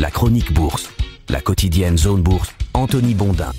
La chronique bourse, la quotidienne Zone Bourse, Anthony Bondin.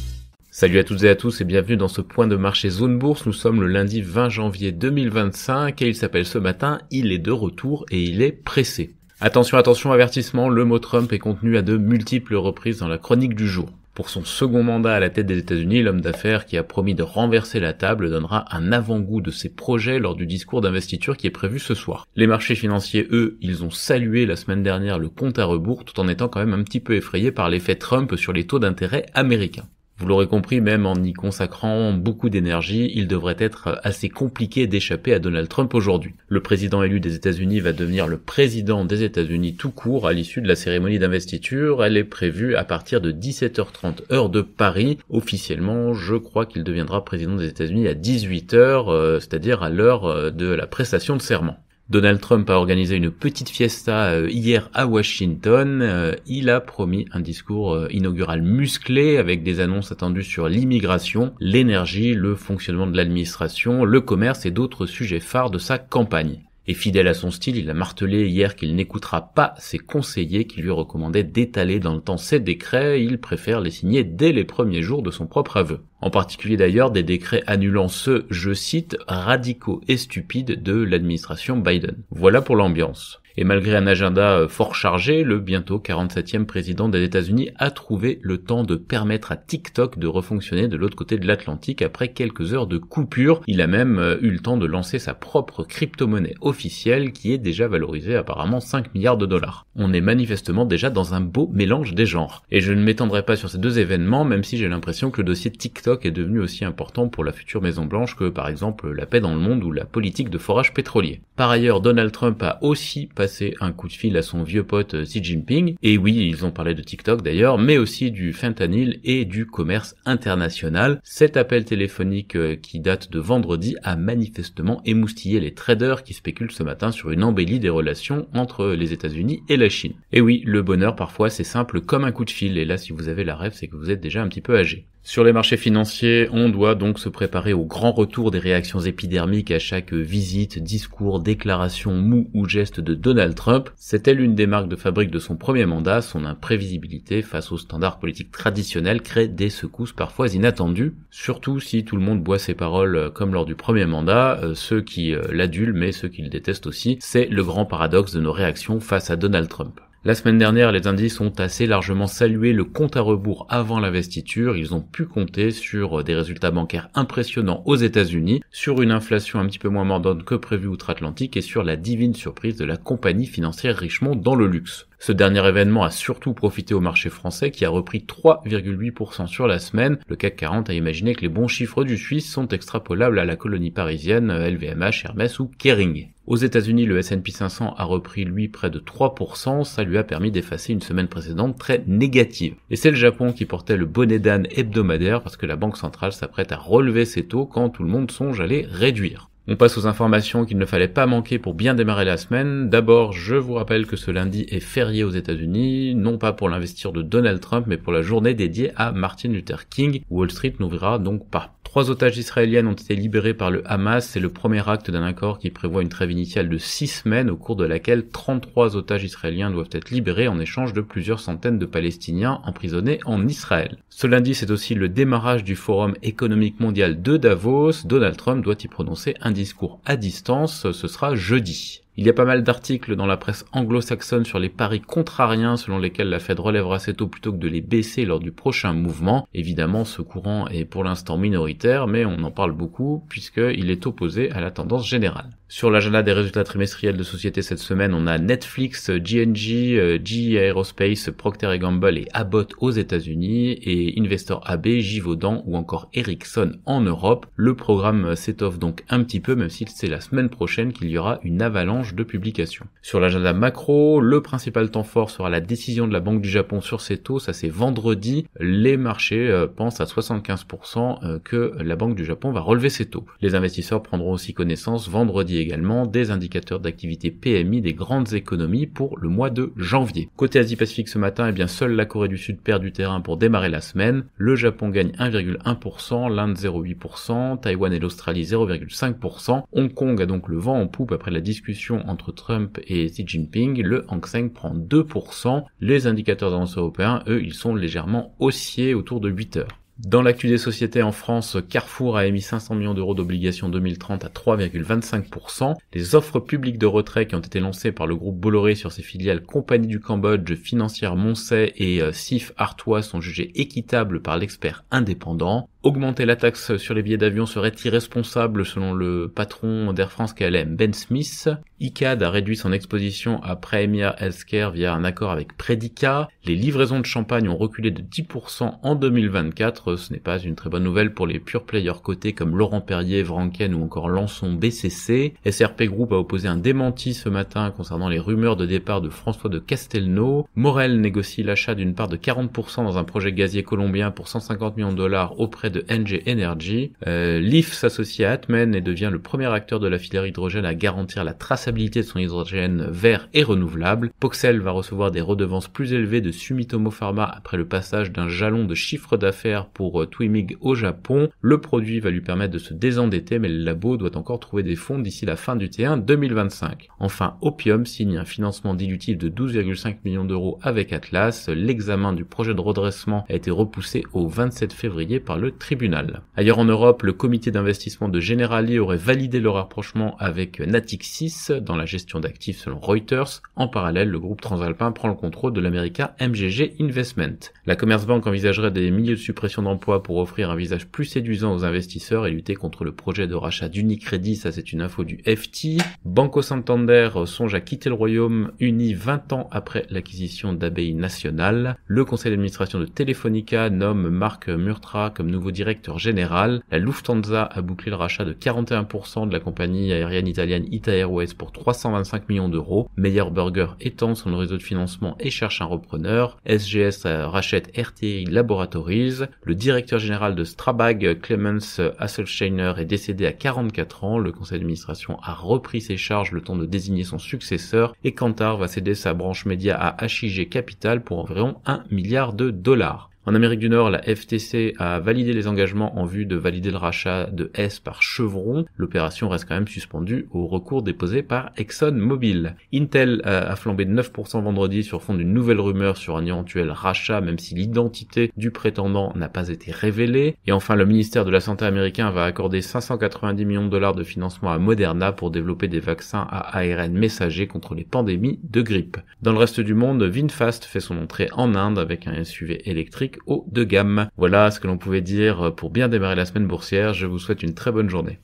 Salut à toutes et à tous et bienvenue dans ce point de marché Zone Bourse. Nous sommes le lundi 20 janvier 2025 et il s'appelle ce matin « Il est de retour et il est pressé ». Attention, avertissement, le mot Trump est contenu à de multiples reprises dans la chronique du jour. Pour son second mandat à la tête des États-Unis, l'homme d'affaires qui a promis de renverser la table donnera un avant-goût de ses projets lors du discours d'investiture qui est prévu ce soir. Les marchés financiers, eux, ils ont salué la semaine dernière le compte à rebours tout en étant quand même un petit peu effrayés par l'effet Trump sur les taux d'intérêt américains. Vous l'aurez compris, même en y consacrant beaucoup d'énergie, il devrait être assez compliqué d'échapper à Donald Trump aujourd'hui. Le président élu des États-Unis va devenir le président des États-Unis tout court à l'issue de la cérémonie d'investiture. Elle est prévue à partir de 17h30 heure de Paris. Officiellement, je crois qu'il deviendra président des États-Unis à 18h, c'est-à-dire à l'heure de la prestation de serment. Donald Trump a organisé une petite fiesta hier à Washington. Il a promis un discours inaugural musclé avec des annonces attendues sur l'immigration, l'énergie, le fonctionnement de l'administration, le commerce et d'autres sujets phares de sa campagne. Et fidèle à son style, il a martelé hier qu'il n'écoutera pas ses conseillers qui lui recommandaient d'étaler dans le temps ses décrets. Il préfère les signer dès les premiers jours de son propre aveu. En particulier d'ailleurs des décrets annulant ceux, je cite, radicaux et stupides de l'administration Biden. Voilà pour l'ambiance. Et malgré un agenda fort chargé, le bientôt 47e président des États-Unis a trouvé le temps de permettre à TikTok de refonctionner de l'autre côté de l'Atlantique après quelques heures de coupure. Il a même eu le temps de lancer sa propre crypto-monnaie officielle qui est déjà valorisée apparemment 5 milliards de dollars. On est manifestement déjà dans un beau mélange des genres. Et je ne m'étendrai pas sur ces deux événements, même si j'ai l'impression que le dossier TikTok est devenu aussi important pour la future Maison Blanche que par exemple la paix dans le monde ou la politique de forage pétrolier. Par ailleurs, Donald Trump a aussi passé un coup de fil à son vieux pote Xi Jinping, et oui, ils ont parlé de TikTok d'ailleurs, mais aussi du fentanyl et du commerce international. Cet appel téléphonique qui date de vendredi a manifestement émoustillé les traders qui spéculent ce matin sur une embellie des relations entre les États-Unis et la Chine. Et oui, le bonheur parfois c'est simple comme un coup de fil, et là si vous avez la rêve c'est que vous êtes déjà un petit peu âgé. Sur les marchés financiers, on doit donc se préparer au grand retour des réactions épidermiques à chaque visite, discours, déclaration, mou ou geste de Donald Trump. C'était l'une des marques de fabrique de son premier mandat. Son imprévisibilité face aux standards politiques traditionnels crée des secousses parfois inattendues, surtout si tout le monde boit ses paroles comme lors du premier mandat. Ceux qui l'adulent, mais ceux qui le détestent aussi, c'est le grand paradoxe de nos réactions face à Donald Trump. La semaine dernière, les indices ont assez largement salué le compte à rebours avant l'investiture. Ils ont pu compter sur des résultats bancaires impressionnants aux États-Unis, sur une inflation un petit peu moins mordante que prévu outre-Atlantique et sur la divine surprise de la compagnie financière Richemont dans le luxe. Ce dernier événement a surtout profité au marché français qui a repris 3,8% sur la semaine. Le CAC 40 a imaginé que les bons chiffres du Suisse sont extrapolables à la colonie parisienne, LVMH, Hermès ou Kering. Aux États-Unis, le S&P 500 a repris lui près de 3%, ça lui a permis d'effacer une semaine précédente très négative. Et c'est le Japon qui portait le bonnet d'âne hebdomadaire parce que la banque centrale s'apprête à relever ses taux quand tout le monde songe à les réduire. On passe aux informations qu'il ne fallait pas manquer pour bien démarrer la semaine. D'abord, je vous rappelle que ce lundi est férié aux États-Unis, non pas pour l'investiture de Donald Trump, mais pour la journée dédiée à Martin Luther King. Wall Street n'ouvrira donc pas. 3 otages israéliennes ont été libérés par le Hamas. C'est le premier acte d'un accord qui prévoit une trêve initiale de 6 semaines au cours de laquelle 33 otages israéliens doivent être libérés en échange de plusieurs centaines de Palestiniens emprisonnés en Israël. Ce lundi, c'est aussi le démarrage du Forum économique mondial de Davos. Donald Trump doit y prononcer un discours à distance. Ce sera jeudi. Il y a pas mal d'articles dans la presse anglo-saxonne sur les paris contrariens selon lesquels la Fed relèvera ses taux plutôt que de les baisser lors du prochain mouvement. Évidemment, ce courant est pour l'instant minoritaire, mais on en parle beaucoup puisqu'il est opposé à la tendance générale. Sur l'agenda des résultats trimestriels de sociétés cette semaine, on a Netflix, G&G, GE Aerospace, Procter & Gamble et Abbott aux États-Unis et Investor AB, Givaudan ou encore Ericsson en Europe. Le programme s'étoffe donc un petit peu, même si c'est la semaine prochaine qu'il y aura une avalanche de publications. Sur l'agenda macro, le principal temps fort sera la décision de la Banque du Japon sur ses taux, ça c'est vendredi. Les marchés pensent à 75% que la Banque du Japon va relever ses taux. Les investisseurs prendront aussi connaissance vendredi également des indicateurs d'activité PMI des grandes économies pour le mois de janvier. Côté Asie-Pacifique ce matin, eh bien seule la Corée du Sud perd du terrain pour démarrer la semaine. Le Japon gagne 1,1%, l'Inde 0,8%, Taïwan et l'Australie 0,5%. Hong Kong a donc le vent en poupe après la discussion entre Trump et Xi Jinping. Le Hang Seng prend 2%. Les indicateurs d'avance européens, eux, ils sont légèrement haussiers autour de 8 heures. Dans l'actu des sociétés en France, Carrefour a émis 500 millions d'euros d'obligations 2030 à 3,25%. Les offres publiques de retrait qui ont été lancées par le groupe Bolloré sur ses filiales Compagnie du Cambodge, Financière Moncey et SIF Artois sont jugées équitables par l'expert indépendant. Augmenter la taxe sur les billets d'avion serait irresponsable selon le patron d'Air France KLM, Ben Smith. Icade a réduit son exposition à Premier Healthcare via un accord avec Predica. Les livraisons de champagne ont reculé de 10% en 2024. Ce n'est pas une très bonne nouvelle pour les pure players cotés comme Laurent Perrier, Vranken ou encore Lançon BCC. SRP Group a opposé un démenti ce matin concernant les rumeurs de départ de François de Castelnau. Morel négocie l'achat d'une part de 40% dans un projet gazier colombien pour 150 millions de dollars auprès de NG Energy. Leaf s'associe à Atmen et devient le premier acteur de la filière hydrogène à garantir la traçabilité de son hydrogène vert et renouvelable. Poxel va recevoir des redevances plus élevées de Sumitomo Pharma après le passage d'un jalon de chiffre d'affaires pour Twimig au Japon. Le produit va lui permettre de se désendetter, mais le labo doit encore trouver des fonds d'ici la fin du T1 2025. Enfin, Opium signe un financement dilutif de 12,5 millions d'euros avec Atlas. L'examen du projet de redressement a été repoussé au 27 février par le tribunal. Ailleurs en Europe, le comité d'investissement de Generali aurait validé le rapprochement avec Natixis dans la gestion d'actifs selon Reuters. En parallèle, le groupe transalpin prend le contrôle de l'America MGG Investment. La Commerzbank envisagerait des milliers de suppressions d'emplois pour offrir un visage plus séduisant aux investisseurs et lutter contre le projet de rachat d'Unicredit, ça c'est une info du FT. Banco Santander songe à quitter le Royaume-Uni 20 ans après l'acquisition d'ABI National. Le conseil d'administration de Telefonica nomme Marc Murtra comme nouveau directeur général. La Lufthansa a bouclé le rachat de 41% de la compagnie aérienne italienne Ita Airways pour 325 millions d'euros. Meyer Burger étend son réseau de financement et cherche un repreneur. SGS rachète RTI Laboratories. Le directeur général de Strabag, Clemens Hasselsteiner, est décédé à 44 ans. Le conseil d'administration a repris ses charges le temps de désigner son successeur et Kantar va céder sa branche média à HIG Capital pour environ 1 milliard de dollars. En Amérique du Nord, la FTC a validé les engagements en vue de valider le rachat de Hess par Chevron. L'opération reste quand même suspendue au recours déposé par ExxonMobil. Intel a flambé de 9% vendredi sur fond d'une nouvelle rumeur sur un éventuel rachat, même si l'identité du prétendant n'a pas été révélée. Et enfin, le ministère de la Santé américain va accorder 590 millions de dollars de financement à Moderna pour développer des vaccins à ARN messager contre les pandémies de grippe. Dans le reste du monde, VinFast fait son entrée en Inde avec un SUV électrique haut de gamme. Voilà ce que l'on pouvait dire pour bien démarrer la semaine boursière. Je vous souhaite une très bonne journée.